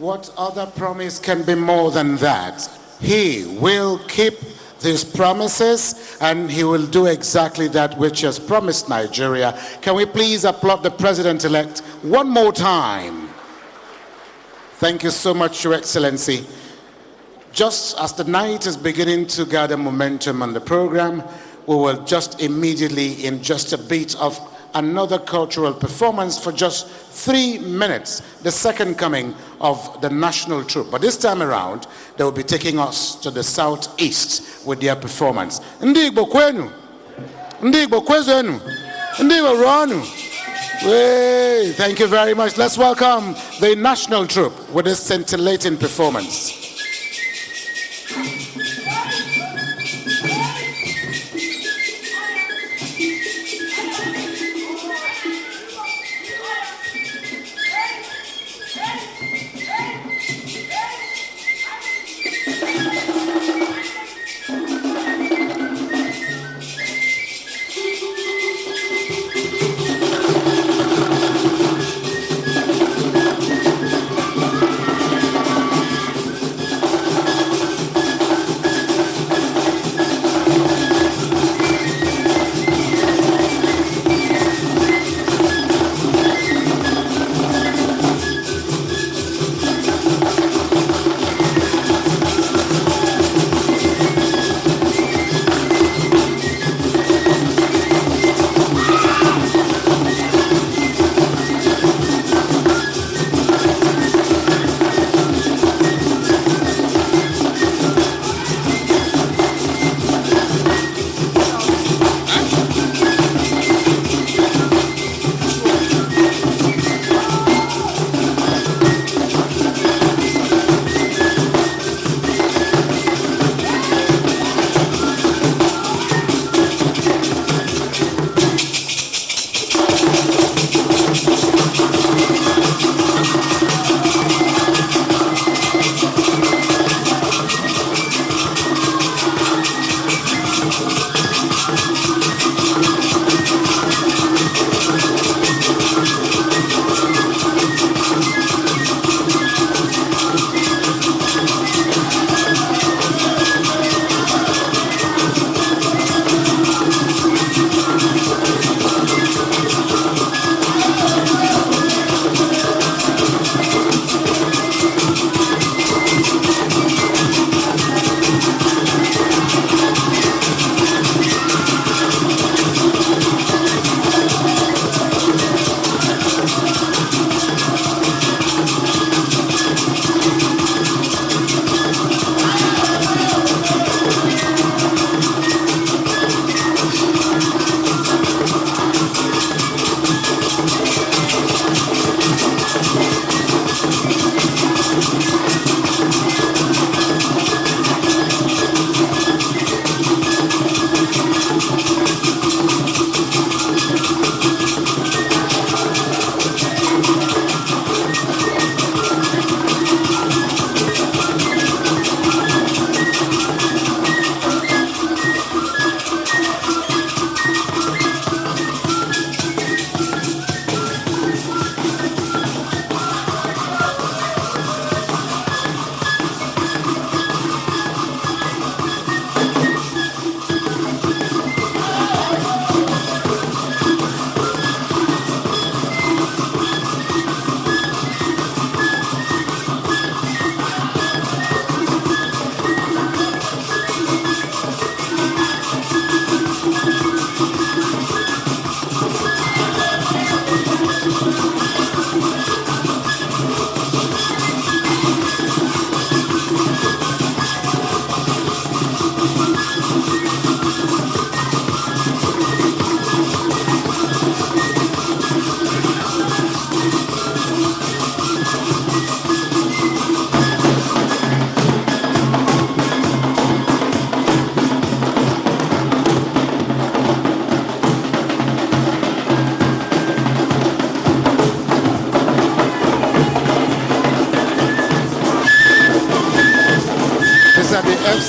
What other promise can be more than that? He will keep his promises and he will do exactly that which he has promised Nigeria. Can we please applaud the President-elect one more time? Thank you so much, Your Excellency. Just as the night is beginning to gather momentum on the program, we will just immediately, in just a bit of another cultural performance for just 3 minutes, the second coming of the national troupe. But this time around, they will be taking us to the southeast with their performance. Ndigbo kwenu, Ndigbo kwezenu, Ndigbo ronu. Thank you very much. Let's welcome the national troupe with this scintillating performance.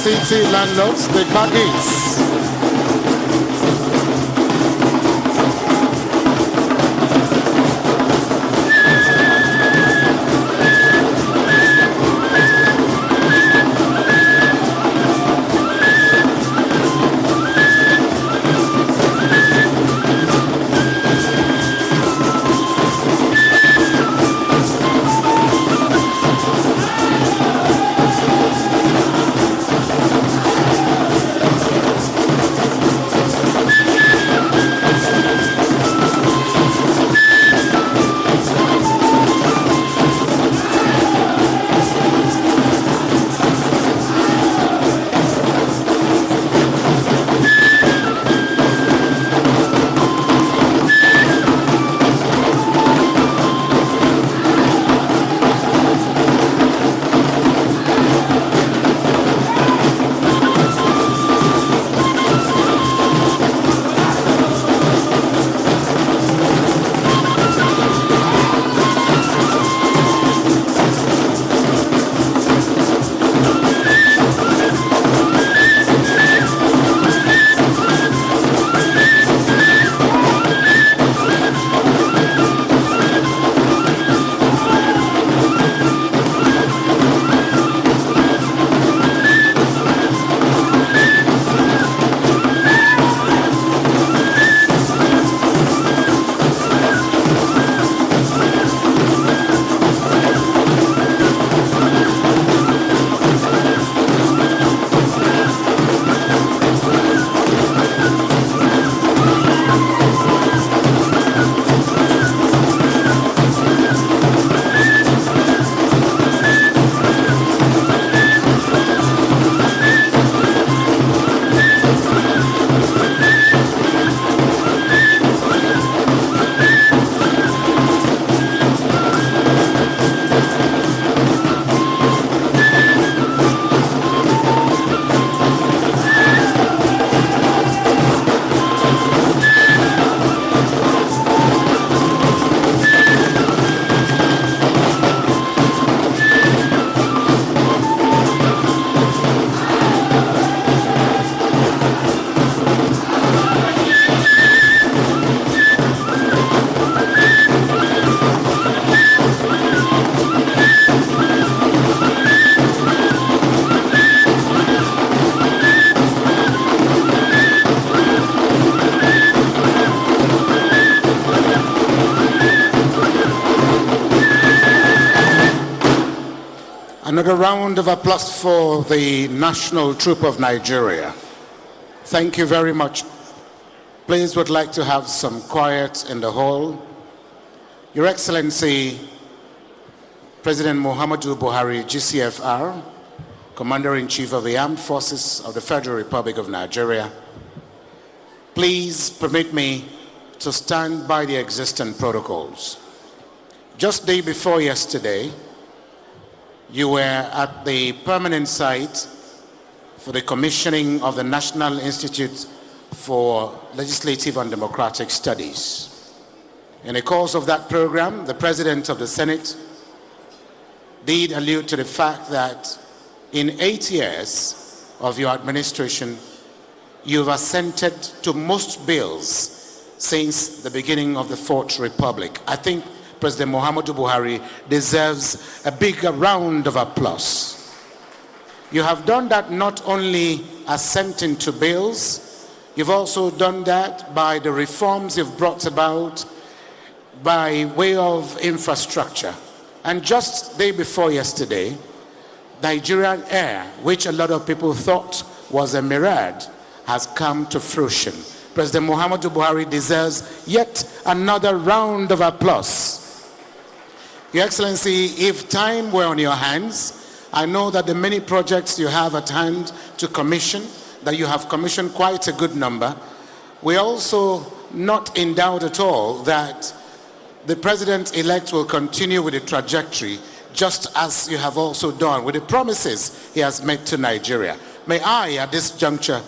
FCT landlords, the baggies. Another round of applause for the National Troop of Nigeria. Thank you very much. Please would like to have some quiet in the hall. Your Excellency, President Muhammadu Buhari, GCFR, Commander-in-Chief of the Armed Forces of the Federal Republic of Nigeria, please permit me to stand by the existing protocols. Just day before yesterday, you were at the permanent site for the commissioning of the National Institute for Legislative and Democratic Studies. In the course of that program, the President of the Senate did allude to the fact that in 8 years of your administration, you've assented to most bills since the beginning of the Fourth Republic. I think President Muhammadu Buhari deserves a big round of applause. You have done that not only assenting to bills, you've also done that by the reforms you've brought about by way of infrastructure. And just day before yesterday, Nigerian Air, which a lot of people thought was a mirage, has come to fruition. President Muhammadu Buhari deserves yet another round of applause. Your Excellency, if time were on your hands, I know that the many projects you have at hand to commission, that you have commissioned quite a good number, we're also not in doubt at all that the President-elect will continue with the trajectory just as you have also done with the promises he has made to Nigeria. May I, at this juncture,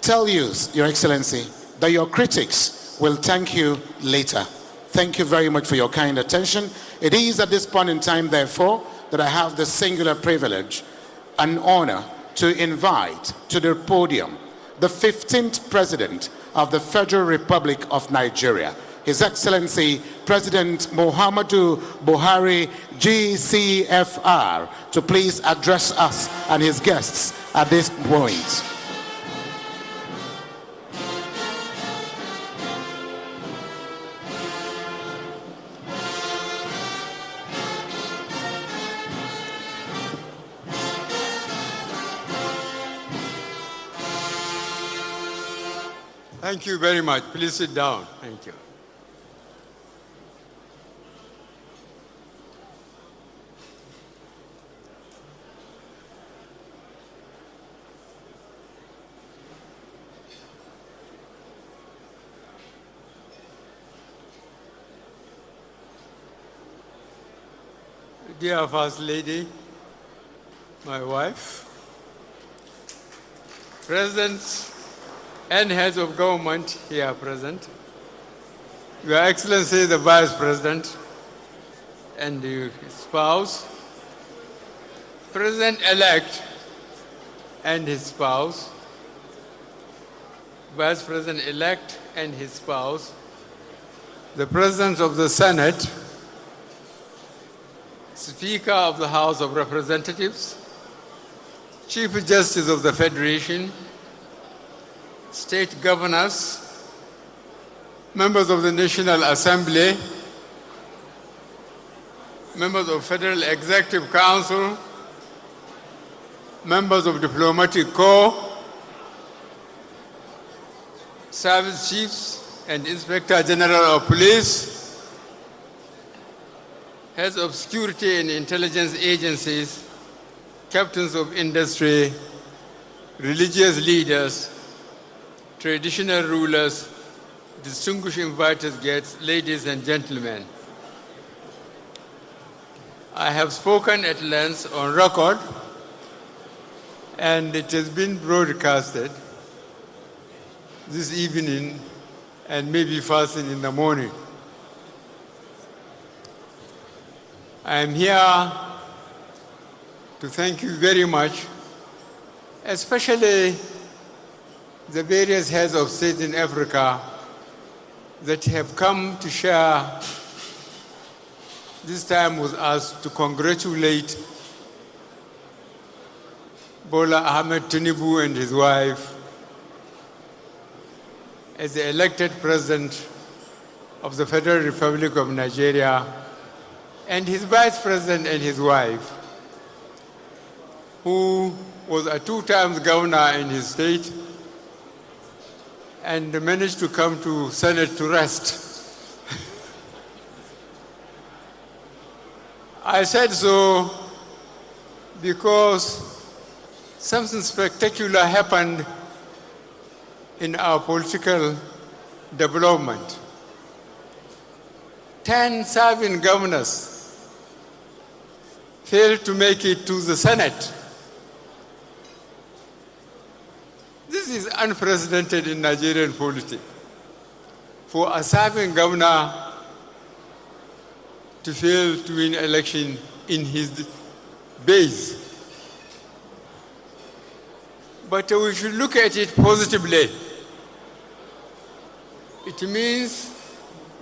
tell you, Your Excellency, that your critics will thank you later. Thank you very much for your kind attention. It is at this point in time, therefore, that I have the singular privilege and honor to invite to the podium the 15th President of the Federal Republic of Nigeria, His Excellency President Muhammadu Buhari, GCFR, to please address us and his guests at this point. Thank you very much. Please sit down. Thank you. Dear First Lady, my wife, Presidents and heads of government here present, Your Excellency the Vice President and your spouse, President-elect and his spouse, Vice President-elect and his spouse, the President of the Senate, Speaker of the House of Representatives, Chief Justice of the Federation, state governors, members of the National Assembly, members of Federal Executive Council, members of Diplomatic Corps, service chiefs and Inspector General of Police, heads of security and intelligence agencies, captains of industry, religious leaders, traditional rulers, distinguished invited guests, ladies and gentlemen. I have spoken at length on record, and it has been broadcasted this evening and maybe first thing in the morning. I am here to thank you very much, especially the various heads of state in Africa that have come to share this time with us to congratulate Bola Tinubu and his wife as the elected president of the Federal Republic of Nigeria, and his vice president and his wife who was a 2 times governor in his state and managed to come to Senate to rest. I said so because something spectacular happened in our political development. 10 serving governors failed to make it to the Senate. This is unprecedented in Nigerian politics. For a serving governor to fail to win election in his base. But we should look at it positively. It means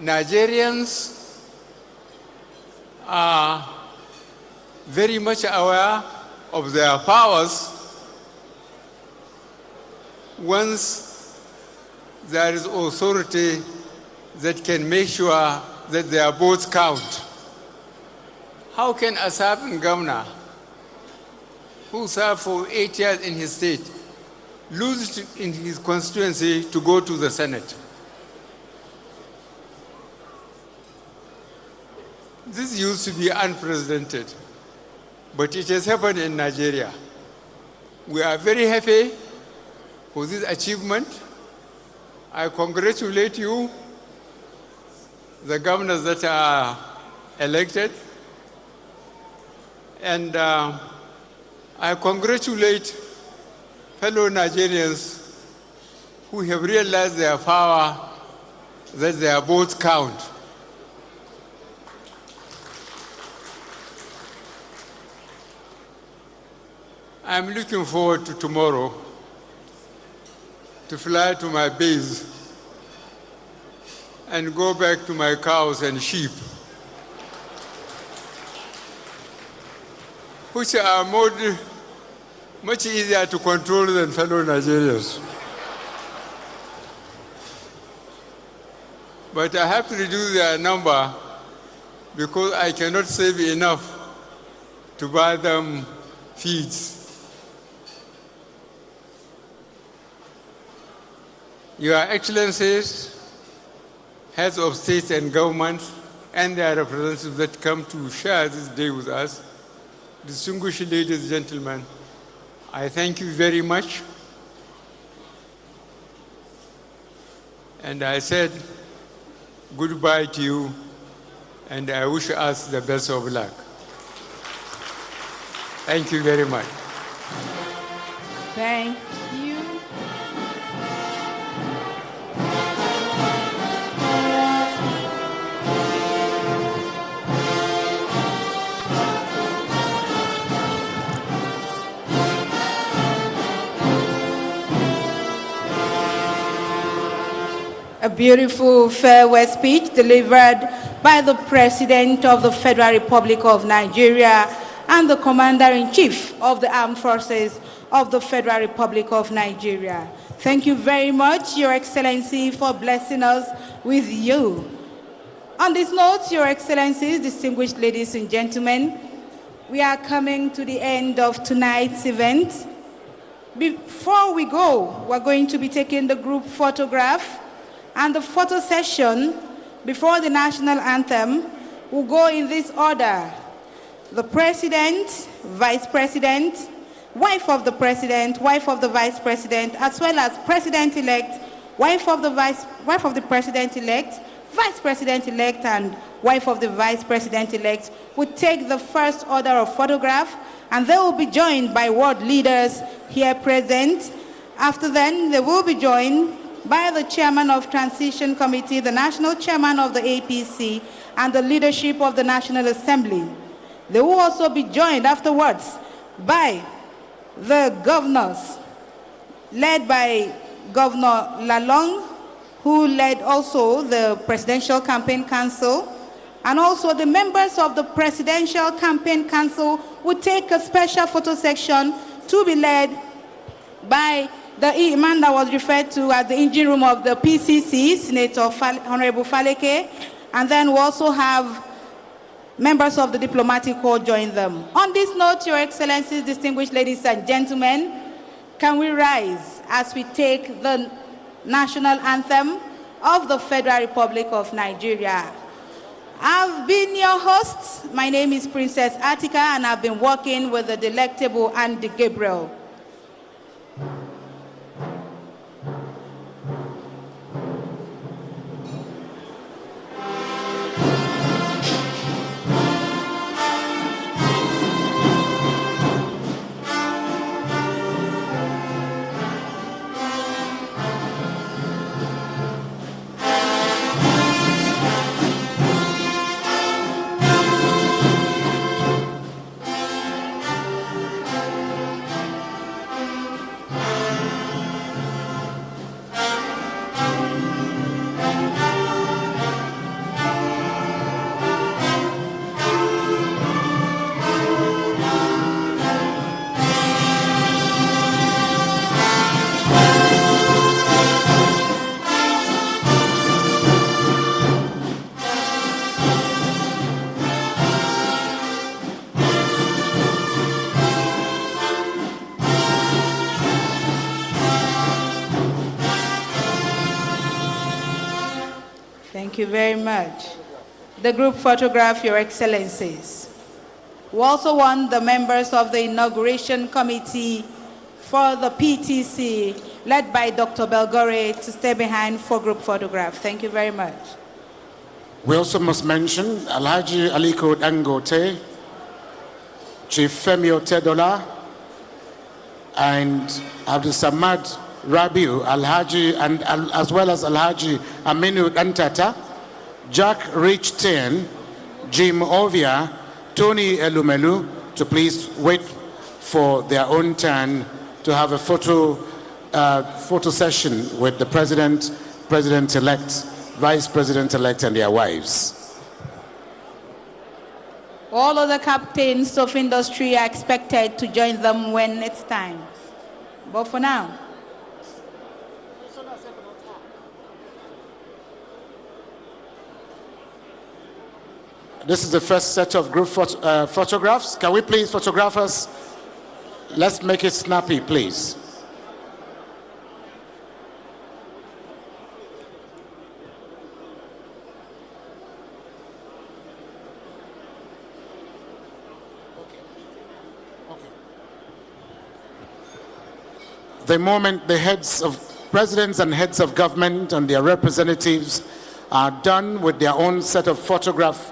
Nigerians are very much aware of their powers once there is authority that can make sure that their votes count. How can a serving governor who served for 8 years in his state lose in his constituency to go to the Senate? This used to be unprecedented, but it has happened in Nigeria. We are very happy for this achievement. I congratulate you, the governors that are elected, and I congratulate fellow Nigerians who have realized their power, that their votes count. I'm looking forward to tomorrow to fly to my base and go back to my cows and sheep, which are much easier to control than fellow Nigerians. But I have to reduce their number because I cannot save enough to buy them feeds. Your Excellencies, heads of state and government, and their representatives that come to share this day with us, distinguished ladies and gentlemen, I thank you very much. And I said goodbye to you, and I wish us the best of luck. Thank you very much. Thank you. A beautiful farewell speech delivered by the President of the Federal Republic of Nigeria and the Commander-in-Chief of the Armed Forces of the Federal Republic of Nigeria. Thank you very much, Your Excellency, for blessing us with you. On this note, Your Excellencies, distinguished ladies and gentlemen, we are coming to the end of tonight's event. Before we go, we're going to be taking the group photograph, and the photo session before the national anthem will go in this order: the President, Vice President, wife of the President, wife of the Vice President, as well as President-elect, wife of the President-elect, Vice President-elect, and wife of the Vice President-elect would take the first order of photograph, and they will be joined by world leaders here present. After then, they will be joined by the Chairman of Transition Committee, the National Chairman of the APC, and the leadership of the National Assembly. They will also be joined afterwards by the governors, led by Governor Lalong, who led also the Presidential Campaign Council, and also the members of the Presidential Campaign Council would take a special photo section to be led by the man that was referred to as the engine room of the PCC, Senator Honorable Faleke, and then we also have Members of the diplomatic corps join them. On this note, Your Excellencies, distinguished ladies and gentlemen, can we rise as we take the national anthem of the Federal Republic of Nigeria? I've been your host. My name is Princess Attica, and I've been working with the delectable Andy Gabriel. Thank you very much. The group photograph, Your Excellencies. We also want the members of the inauguration committee for the PTC, led by Dr. Belgore, to stay behind for group photograph. Thank you very much. We also must mention Alhaji Aliko Dangote, Chief Femi Otedola, and Abdul Samad Rabiu Alhaji, and as well as Alhaji Aminu Dantata, Jack Rich Ten, Jim Ovia, Tony Elumelu, to please wait for their own turn to have a photo session with the President-elect, Vice President-elect, and their wives. All other captains of industry are expected to join them when it's time. But for now, this is the first set of group photographs. Can we please, photographers, let's make it snappy, please. The moment the heads of presidents and heads of government and their representatives are done with their own set of photographs,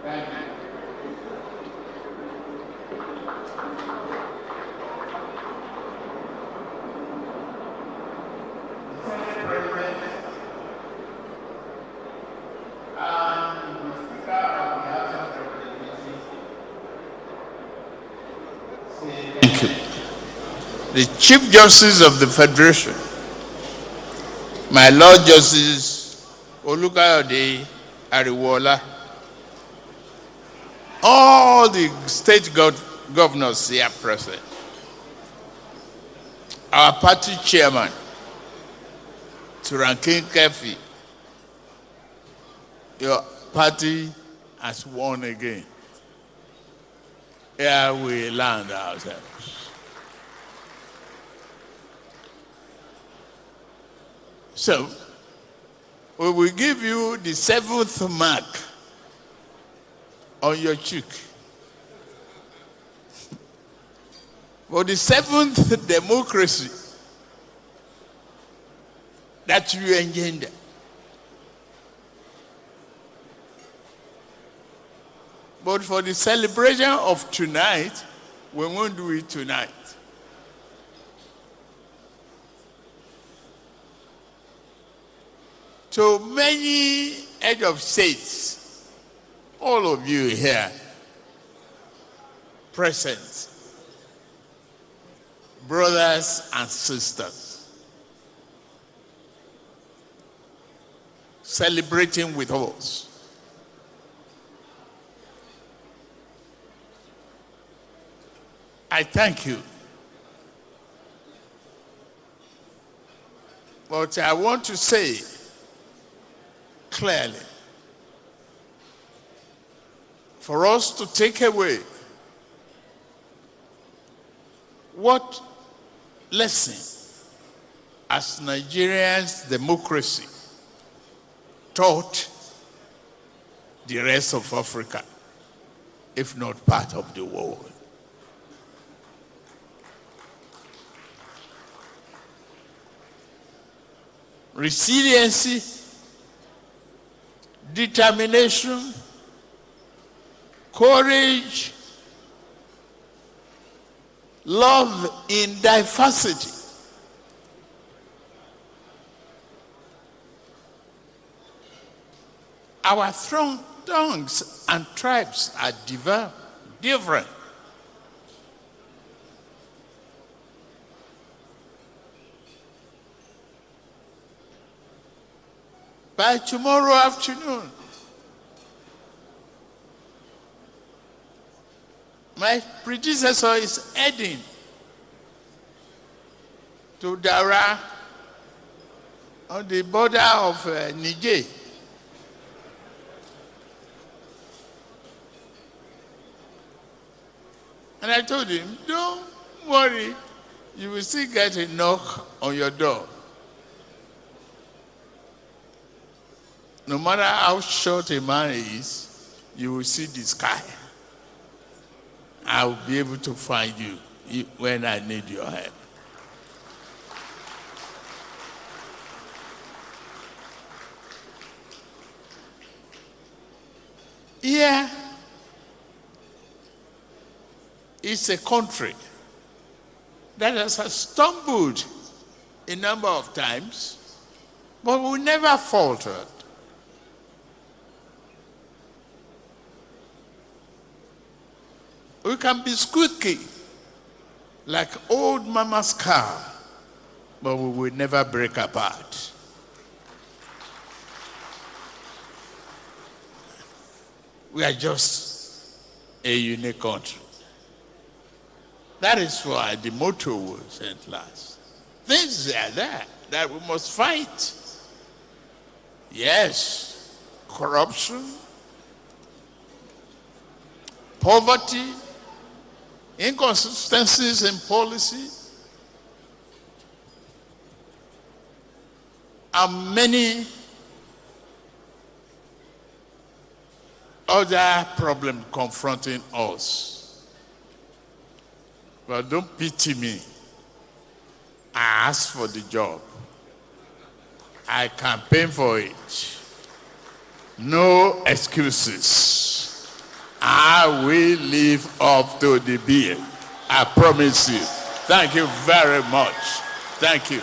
Thank you. The Chief Justice of the Federation, my Lord Justice Olukayode Ariwola, all the state governors here present, our party chairman, Turankin Kefi, your party has won again. Here we land ourselves. So, we will give you the 7th mark on your cheek. For the 7th democracy that you engender. But for the celebration of tonight, we won't do it tonight. To many head of states, all of you here present, brothers and sisters, celebrating with us. I thank you. But I want to say clearly, for us to take away what lesson as Nigerians democracy taught the rest of Africa, if not part of the world. Resiliency, determination, courage, love in diversity. Our tongues and tribes are different. By tomorrow afternoon, my predecessor is heading to Dara on the border of Niger. And I told him, don't worry, you will still get a knock on your door. No matter how short a man is, you will see the sky. I will be able to find you when I need your help. Here is a country that has stumbled a number of times, but we never faltered. We can be squeaky like old mama's car, but we will never break apart. We are just a unique country. That is why the motto was at last. Things are there that we must fight. Yes, corruption, poverty, inconsistencies in policy, and many other problems confronting us. But don't pity me. I asked for the job. I campaign for it. No excuses. I will live up to the bill. I promise you. Thank you very much. Thank you.